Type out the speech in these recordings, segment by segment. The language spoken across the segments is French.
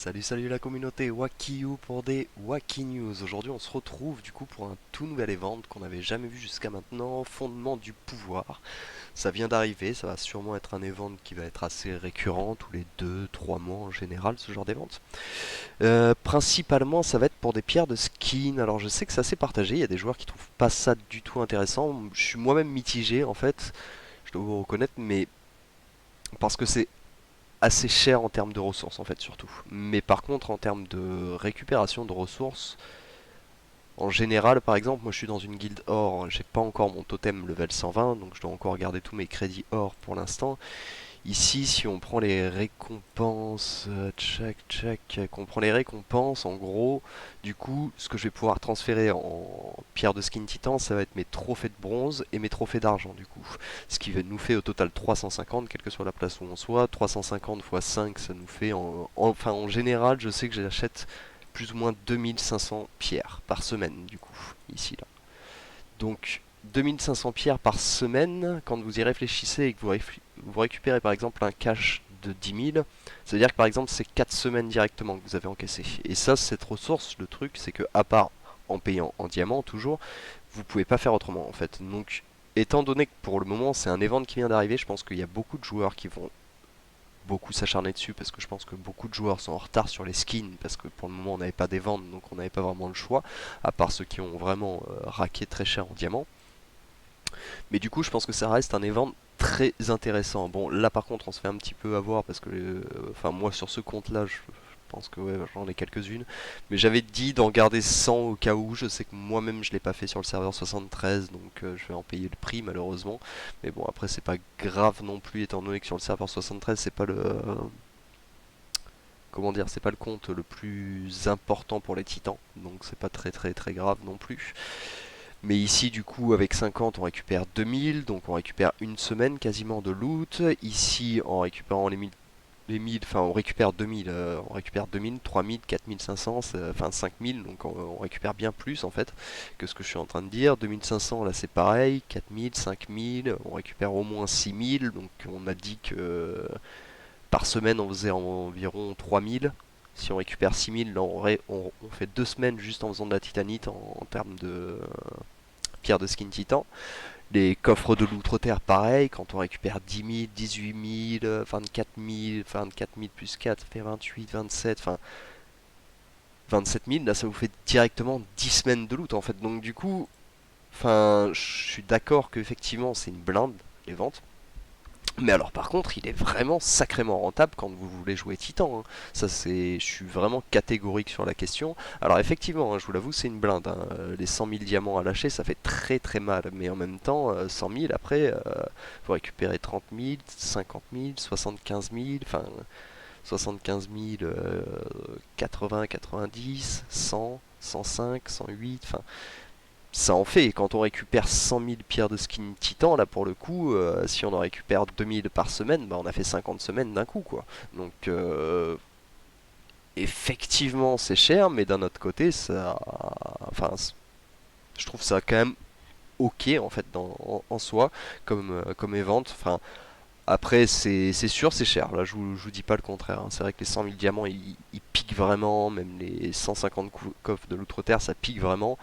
Salut la communauté Wakiu pour des Waki News. Aujourd'hui on se retrouve du coup pour un tout nouvel event qu'on n'avait jamais vu jusqu'à maintenant, Fondement du pouvoir. Ça vient d'arriver, ça va sûrement être un event qui va être assez récurrent, tous les 2-3 mois en général ce genre d'event. Principalement ça va être pour des pierres de skin, alors je sais que c'est assez partagé, il y a des joueurs qui trouvent pas ça du tout intéressant, je suis moi-même mitigé en fait, je dois vous reconnaître, mais parce que c'est assez cher en termes de ressources en fait surtout. Mais par contre en termes de récupération de ressources, en général par exemple moi je suis dans une guilde or, j'ai pas encore mon totem level 120 donc je dois encore garder tous mes crédits or pour l'instant. Ici si on prend les récompenses, qu'on prend les récompenses en gros, du coup ce que je vais pouvoir transférer en pierre de skin titan ça va être mes trophées de bronze et mes trophées d'argent du coup. Ce qui nous fait au total 350 quelle que soit la place où on soit, 350 x 5 ça nous fait enfin en général je sais que j'achète plus ou moins 2500 pierres par semaine du coup, ici là. Donc 2500 pierres par semaine, quand vous y réfléchissez et que vous récupérez par exemple un cash de 10 000, ça veut dire que par exemple c'est 4 semaines directement que vous avez encaissé. Et ça, cette ressource, le truc, c'est que à part en payant en diamant toujours, vous pouvez pas faire autrement en fait. Donc étant donné que pour le moment c'est un event qui vient d'arriver, je pense qu'il y a beaucoup de joueurs qui vont beaucoup s'acharner dessus parce que je pense que beaucoup de joueurs sont en retard sur les skins parce que pour le moment on n'avait pas des ventes donc on n'avait pas vraiment le choix à part ceux qui ont vraiment raqué très cher en diamant. Mais du coup, je pense que ça reste un event très intéressant. Bon, là par contre, on se fait un petit peu avoir parce que, enfin, moi sur ce compte-là, je pense que ouais, j'en ai quelques-unes. Mais j'avais dit d'en garder 100 au cas où. Je sais que moi-même, je l'ai pas fait sur le serveur 73, donc je vais en payer le prix malheureusement. Mais bon, après, c'est pas grave non plus, étant donné que sur le serveur 73, c'est pas le, comment dire, c'est pas le compte le plus important pour les titans, donc c'est pas très grave non plus. Mais ici, du coup, avec 50, on récupère 2000, donc on récupère une semaine quasiment de loot. Ici, en récupérant enfin, on récupère 2000, on récupère 2000, 3000, 4500, enfin 5000, donc on récupère bien plus en fait que ce que je suis en train de dire. 2500, là c'est pareil, 4000, 5000, on récupère au moins 6000, donc on a dit que par semaine on faisait environ 3000. Si on récupère 6000, là on fait 2 semaines juste en faisant de la titanite en termes de pierre de skin titan. Les coffres de l'outre-terre, pareil, quand on récupère 10 000, 18 000, 24 000, 24 000 plus 4, ça fait 28, 27, enfin 27 000, là ça vous fait directement 10 semaines de loot en fait. Donc du coup, enfin, je suis d'accord qu'effectivement c'est une blinde, les ventes. Mais alors par contre, il est vraiment sacrément rentable quand vous voulez jouer Titan, hein. Ça c'est, je suis vraiment catégorique sur la question. Alors effectivement, hein, je vous l'avoue, c'est une blinde, hein. Les 100 000 diamants à lâcher, ça fait très mal. Mais en même temps, 100 000 après, vous récupérez 30 000, 50 000, 75 000, enfin 75 000, 80, 90, 100, 105, 108, enfin ça en fait. Et quand on récupère 100 000 pierres de skin titan, là pour le coup, si on en récupère 2000 par semaine, bah on a fait 50 semaines d'un coup quoi. Donc effectivement c'est cher, mais d'un autre côté, ça, enfin, je trouve ça quand même ok en fait en soi comme event. Enfin, après c'est sûr c'est cher. Là je vous dis pas le contraire, hein. C'est vrai que les 100 000 diamants ils piquent vraiment, même les 150 coffres de l'outre-terre ça pique vraiment.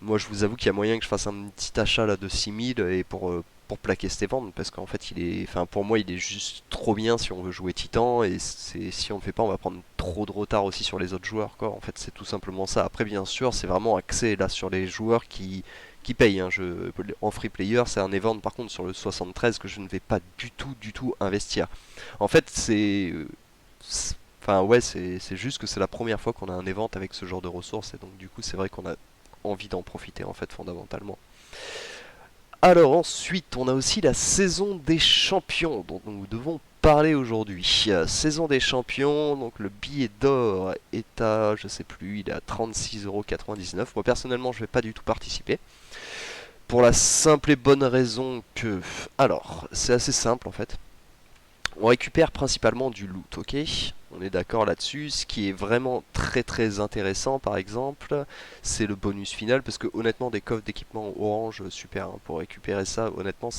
Moi, je vous avoue qu'il y a moyen que je fasse un petit achat là de 6000 et pour plaquer cette vente parce qu'en fait, enfin pour moi, il est juste trop bien si on veut jouer Titan et si on le fait pas, on va prendre trop de retard aussi sur les autres joueurs quoi. En fait, c'est tout simplement ça. Après, bien sûr, c'est vraiment axé là sur les joueurs qui payent, hein. En free player, c'est un event par contre sur le 73 que je ne vais pas du tout investir. En fait, enfin ouais, c'est juste que c'est la première fois qu'on a un event avec ce genre de ressources et donc du coup, c'est vrai qu'on a envie d'en profiter en fait fondamentalement. Alors ensuite, on a aussi la saison des champions dont nous devons parler aujourd'hui. Saison des champions, donc le billet d'or est à, je sais plus, il est à 36,99 €. Moi personnellement, je vais pas du tout participer. Pour la simple et bonne raison que, alors, c'est assez simple en fait. On récupère principalement du loot, ok? On est d'accord là-dessus. Ce qui est vraiment très intéressant, par exemple, c'est le bonus final, parce que honnêtement, des coffres d'équipement orange, super, hein, pour récupérer ça, honnêtement,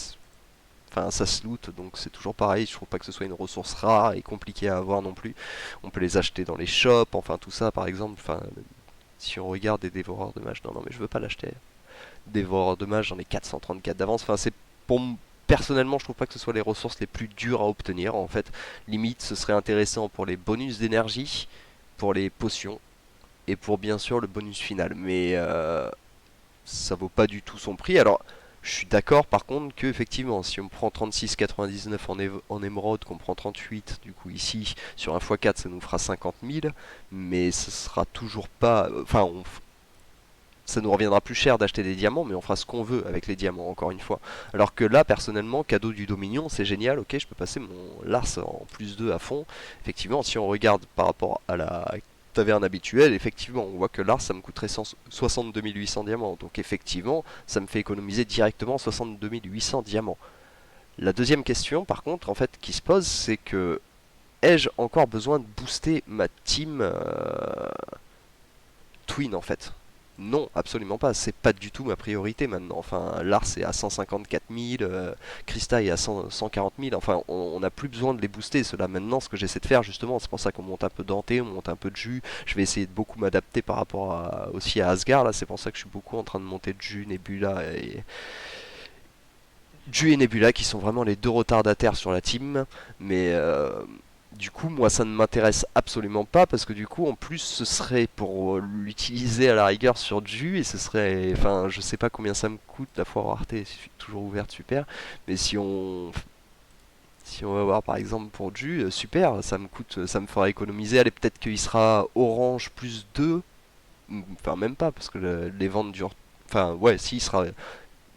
Enfin, ça se loot, donc c'est toujours pareil. Je trouve pas que ce soit une ressource rare et compliquée à avoir non plus. On peut les acheter dans les shops, enfin tout ça par exemple. Enfin, si on regarde des dévoreurs de mages, non, non, mais je veux pas l'acheter. Dévoreur de mages, j'en ai 434 d'avance. Enfin, c'est pour personnellement, je trouve pas que ce soit les ressources les plus dures à obtenir. En fait, limite, ce serait intéressant pour les bonus d'énergie, pour les potions et pour bien sûr le bonus final. Mais ça vaut pas du tout son prix. Alors, je suis d'accord par contre que effectivement, si on prend 36,99 en émeraude, qu'on prend 38 du coup ici sur un x4, ça nous fera 50 000, mais ce sera toujours pas. Enfin, ça nous reviendra plus cher d'acheter des diamants, mais on fera ce qu'on veut avec les diamants, encore une fois. Alors que là, personnellement, cadeau du Dominion, c'est génial, ok, je peux passer mon Lars en plus 2 à fond. Effectivement, si on regarde par rapport à la taverne habituelle, effectivement, on voit que Lars, ça me coûterait 62 800 diamants. Donc effectivement, ça me fait économiser directement 62 800 diamants. La deuxième question, par contre, en fait, qui se pose, c'est que ai-je encore besoin de booster ma team Twin en fait? Non, absolument pas. C'est pas du tout ma priorité maintenant. Enfin, Lars est à 154 000, Krista est à 140 000. Enfin, on n'a plus besoin de les booster. Cela maintenant, ce que j'essaie de faire justement, c'est pour ça qu'on monte un peu d'Anté, on monte un peu de jus. Je vais essayer de beaucoup m'adapter par rapport aussi à Asgard. Là, c'est pour ça que je suis beaucoup en train de monter de jus, Nebula qui sont vraiment les deux retardataires sur la team. Mais du coup, moi, ça ne m'intéresse absolument pas parce que du coup, en plus, ce serait pour l'utiliser à la rigueur sur Ju et ce serait, enfin, je sais pas combien ça me coûte. La foire rareté est toujours ouverte, super. Mais si on va voir par exemple pour Ju, super, ça me coûte, ça me fera économiser. Allez, peut-être qu'il sera orange plus 2, enfin même pas parce que les ventes durent. Enfin, ouais, si, il sera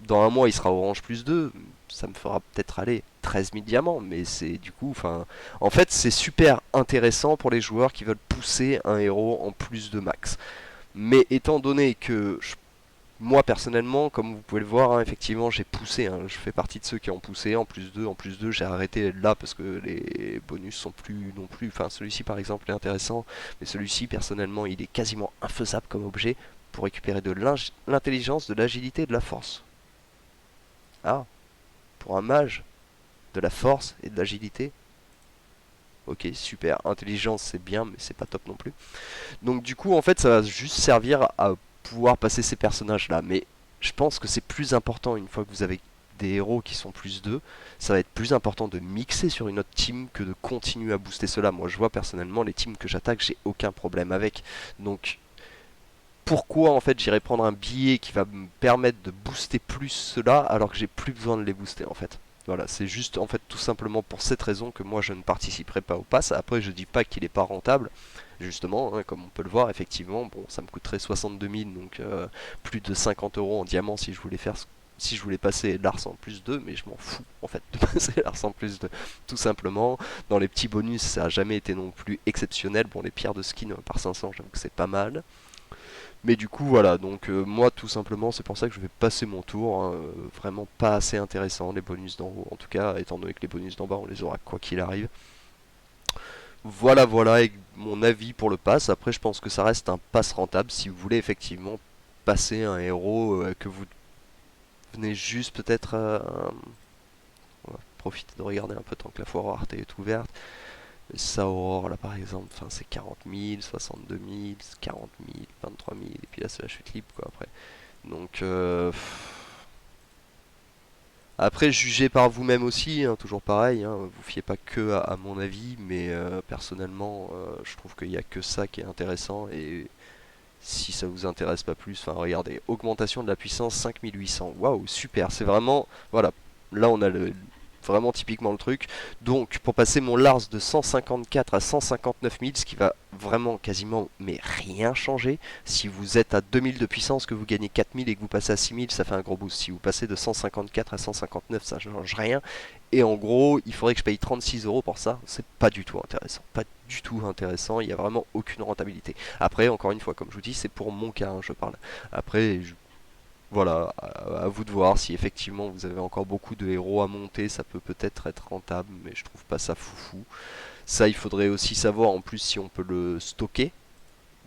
dans un mois il sera orange plus 2, ça me fera peut-être aller 13 000 diamants, mais c'est du coup, enfin, en fait c'est super intéressant pour les joueurs qui veulent pousser un héros en plus de max. Mais étant donné que moi personnellement, comme vous pouvez le voir, hein, effectivement j'ai poussé, hein, je fais partie de ceux qui ont poussé en plus 2 j'ai arrêté là parce que les bonus sont plus non plus, enfin celui-ci par exemple est intéressant, mais celui-ci personnellement il est quasiment infaisable comme objet pour récupérer de l'intelligence, de l'agilité et de la force. Ah, pour un mage, de la force et de l'agilité. Ok, super. Intelligence, c'est bien, mais c'est pas top non plus. Donc du coup, en fait, ça va juste servir à pouvoir passer ces personnages-là. Mais je pense que c'est plus important une fois que vous avez des héros qui sont plus 2, ça va être plus important de mixer sur une autre team que de continuer à booster cela. Moi, je vois personnellement les teams que j'attaque, j'ai aucun problème avec. Donc pourquoi en fait j'irai prendre un billet qui va me permettre de booster plus cela alors que j'ai plus besoin de les booster en fait. Voilà, c'est juste en fait tout simplement pour cette raison que moi je ne participerai pas au pass. Après je dis pas qu'il est pas rentable, justement, hein, comme on peut le voir effectivement, bon ça me coûterait 62 000 donc plus de 50 euros en diamant si je voulais faire si je voulais passer Lars en plus 2, mais je m'en fous en fait de passer Lars en plus 2. Tout simplement, dans les petits bonus ça a jamais été non plus exceptionnel. Bon les pierres de skin par 500 j'avoue que c'est pas mal. Mais du coup voilà, donc moi tout simplement c'est pour ça que je vais passer mon tour, hein, vraiment pas assez intéressant les bonus d'en haut, en tout cas étant donné que les bonus d'en bas on les aura quoi qu'il arrive. Voilà voilà et mon avis pour le pass, après je pense que ça reste un pass rentable si vous voulez effectivement passer un héros que vous venez juste peut-être on va profiter de regarder un peu tant que la foire Arte est ouverte. Sa Aurore là par exemple, enfin, c'est 40 000, 62 000, 40 000, 23 000 et puis là c'est la chute libre quoi après. Donc après jugez par vous-même aussi, hein, toujours pareil, hein, vous fiez pas que à mon avis, mais personnellement je trouve qu'il n'y a que ça qui est intéressant et si ça vous intéresse pas plus, enfin regardez, augmentation de la puissance 5800, waouh super, c'est vraiment, voilà, là on a vraiment typiquement le truc. Donc pour passer mon Lars de 154 à 159 000, ce qui va vraiment quasiment mais rien changer. Si vous êtes à 2000 de puissance, que vous gagnez 4000 et que vous passez à 6000, ça fait un gros boost. Si vous passez de 154 à 159, ça change rien. Et en gros, il faudrait que je paye 36 euros pour ça. C'est pas du tout intéressant. Pas du tout intéressant. Il n'y a vraiment aucune rentabilité. Après, encore une fois, comme je vous dis, c'est pour mon cas, hein, je parle. Après, voilà, à vous de voir si effectivement vous avez encore beaucoup de héros à monter, ça peut peut-être être rentable, mais je trouve pas ça foufou. Ça, il faudrait aussi savoir en plus si on peut le stocker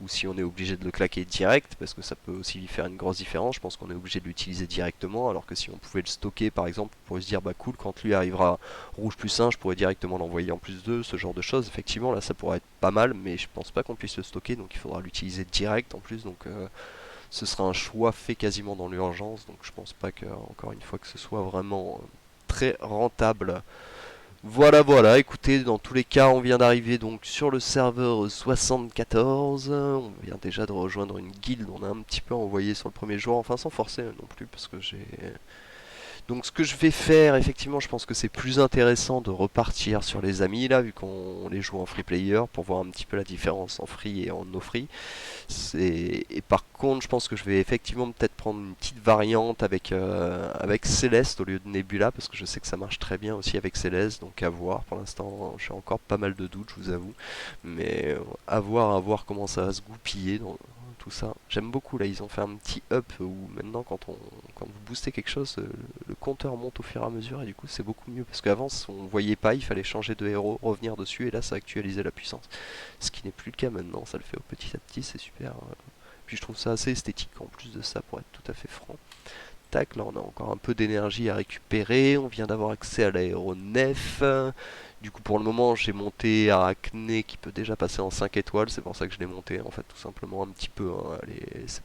ou si on est obligé de le claquer direct, parce que ça peut aussi lui faire une grosse différence. Je pense qu'on est obligé de l'utiliser directement, alors que si on pouvait le stocker par exemple, on pourrait se dire bah cool, quand lui arrivera rouge plus 1, je pourrais directement l'envoyer en plus 2, ce genre de choses. Effectivement là ça pourrait être pas mal, mais je pense pas qu'on puisse le stocker, donc il faudra l'utiliser direct en plus, donc ce sera un choix fait quasiment dans l'urgence, donc je pense pas que, encore une fois, que ce soit vraiment très rentable. Voilà, voilà, écoutez, dans tous les cas, on vient d'arriver donc sur le serveur 74. On vient déjà de rejoindre une guilde, on a un petit peu envoyé sur le premier jour, enfin sans forcer non plus, parce que j'ai donc ce que je vais faire, effectivement, je pense que c'est plus intéressant de repartir sur les amis là, vu qu'on les joue en free player, pour voir un petit peu la différence en free et en no free. Et par contre, je pense que je vais effectivement peut-être prendre une petite variante avec Céleste au lieu de Nebula, parce que je sais que ça marche très bien aussi avec Céleste, donc à voir. Pour l'instant, j'ai encore pas mal de doutes, je vous avoue. Mais à voir comment ça va se goupiller dans tout ça. J'aime beaucoup là, ils ont fait un petit up où maintenant quand vous boostez quelque chose, le compteur monte au fur et à mesure et du coup c'est beaucoup mieux. Parce qu'avant on voyait pas, il fallait changer de héros, revenir dessus et là ça actualisait la puissance. Ce qui n'est plus le cas maintenant, ça le fait au petit à petit, c'est super. Puis je trouve ça assez esthétique en plus de ça pour être tout à fait franc. Tac, là on a encore un peu d'énergie à récupérer, on vient d'avoir accès à l'aéronef. Du coup pour le moment j'ai monté Arachné qui peut déjà passer en 5 étoiles, c'est pour ça que je l'ai monté en fait tout simplement un petit peu. Hein.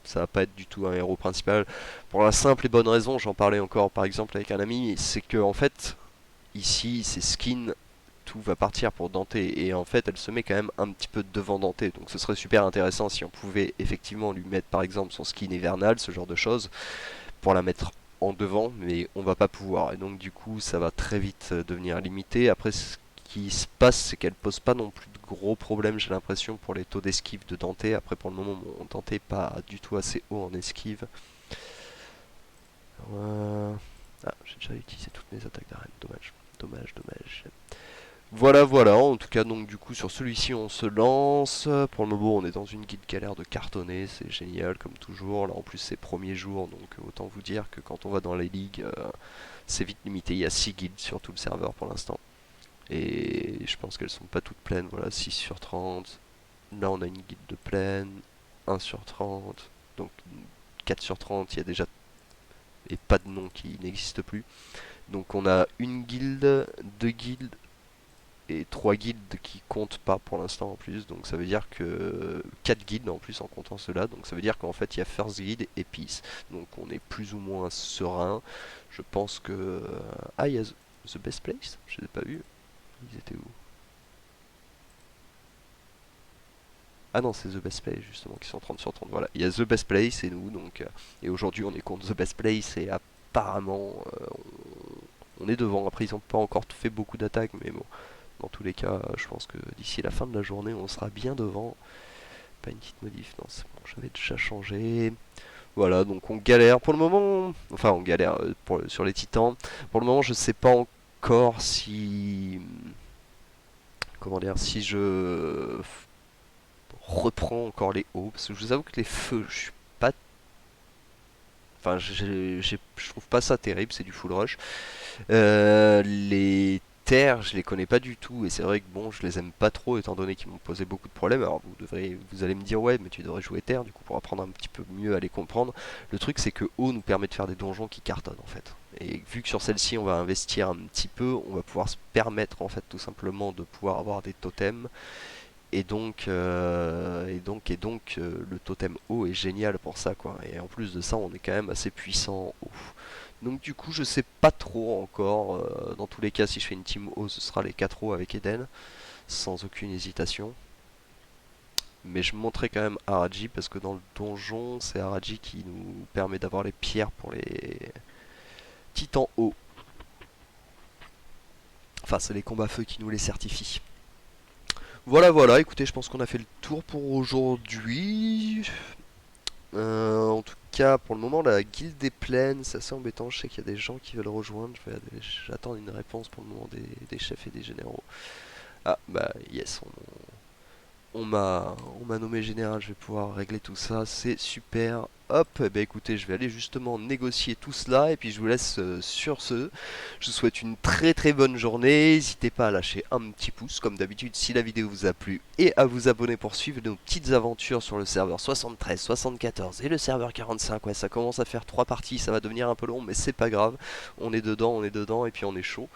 Ça va pas être du tout un héros principal. Pour la simple et bonne raison, j'en parlais encore par exemple avec un ami, c'est que en fait ici c'est skin, tout va partir pour Dante et en fait elle se met quand même un petit peu devant Dante, donc ce serait super intéressant si on pouvait effectivement lui mettre par exemple son skin hivernal, ce genre de choses, pour la mettre en devant, mais on va pas pouvoir et donc du coup ça va très vite devenir limité. Après ce qui se passe c'est qu'elle pose pas non plus de gros problèmes, j'ai l'impression, pour les taux d'esquive de Dante. Après pour le moment mon Dante est pas du tout assez haut en esquive. Ah, j'ai déjà utilisé toutes mes attaques d'arène, dommage, dommage, dommage. Voilà, voilà, en tout cas, donc du coup, sur celui-ci, on se lance. Pour le moment, on est dans une guide galère de cartonner, c'est génial, comme toujours. Là, en plus, c'est premier jour, donc autant vous dire que quand on va dans les ligues, c'est vite limité. Il y a 6 guildes sur tout le serveur pour l'instant. Et je pense qu'elles sont pas toutes pleines, voilà, 6 sur 30. Là, on a une guide de pleine, 1 sur 30. Donc 4 sur 30, il y a déjà et pas de nom qui n'existe plus. Donc on a une guilde, deux guildes, et 3 guildes qui comptent pas pour l'instant en plus, donc ça veut dire que 4 guildes en plus en comptant cela, donc ça veut dire qu'en fait il y a First Guild et Peace, donc on est plus ou moins serein. Je pense que... Ah, il y a The Best Place, je les ai pas vus, ils étaient où? Ah non, c'est The Best Place justement qui sont 30 sur 30, voilà, il y a The Best Place et nous, donc et aujourd'hui on est contre The Best Place et apparemment on est devant. Après ils ont pas encore fait beaucoup d'attaques, mais bon, dans tous les cas, je pense que d'ici la fin de la journée, on sera bien devant. Pas une petite modif, non, c'est bon, j'avais déjà changé. Voilà, donc on galère pour le moment. Enfin, on galère sur les titans. Pour le moment, je sais pas encore si. Comment dire, si je reprends encore les hauts. Parce que je vous avoue que les feux, je suis pas. Enfin, je trouve pas ça terrible, c'est du full rush. Les terres, je les connais pas du tout et c'est vrai que bon, je les aime pas trop étant donné qu'ils m'ont posé beaucoup de problèmes. Alors vous allez me dire ouais, mais tu devrais jouer terre du coup pour apprendre un petit peu mieux à les comprendre. Le truc c'est que eau nous permet de faire des donjons qui cartonnent en fait. Et vu que sur celle-ci on va investir un petit peu, on va pouvoir se permettre en fait tout simplement de pouvoir avoir des totems. Et donc, le totem eau est génial pour ça quoi. Et en plus de ça, on est quand même assez puissant en eau. Donc du coup, je sais pas trop encore. Dans tous les cas, si je fais une team eau, ce sera les 4 eaux avec Eden, sans aucune hésitation. Mais je montrerai quand même Araji parce que dans le donjon, c'est Araji qui nous permet d'avoir les pierres pour les titans eau. Enfin, c'est les combats feu qui nous les certifient. Voilà, voilà, écoutez, je pense qu'on a fait le tour pour aujourd'hui. En tout cas, pour le moment, la guilde des plaines, c'est assez embêtant. Je sais qu'il y a des gens qui veulent rejoindre. J'attends une réponse pour le moment des chefs et des généraux. Ah, bah, yes, on m'a nommé général. Je vais pouvoir régler tout ça. C'est super. hop, eh ben écoutez, je vais aller justement négocier tout cela et puis je vous laisse sur ce. Je vous souhaite une très très bonne journée. N'hésitez pas à lâcher un petit pouce comme d'habitude si la vidéo vous a plu et à vous abonner pour suivre nos petites aventures sur le serveur 73, 74 et le serveur 45. Ouais, ça commence à faire 3 parties, ça va devenir un peu long mais c'est pas grave. On est dedans et puis on est chaud.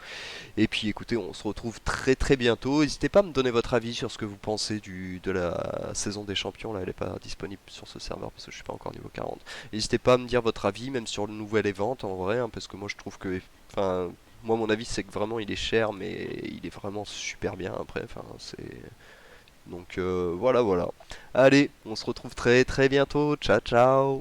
Et puis écoutez, on se retrouve très très bientôt. N'hésitez pas à me donner votre avis sur ce que vous pensez de la saison des champions. Là, elle n'est pas disponible sur ce serveur parce que je suis pas encore niveau 40. N'hésitez pas à me dire votre avis, même sur le nouvel event en vrai, hein, parce que moi je trouve que, enfin, moi mon avis c'est que vraiment il est cher, mais il est vraiment super bien après. Enfin, c'est donc voilà voilà. Allez, on se retrouve très très bientôt. Ciao ciao.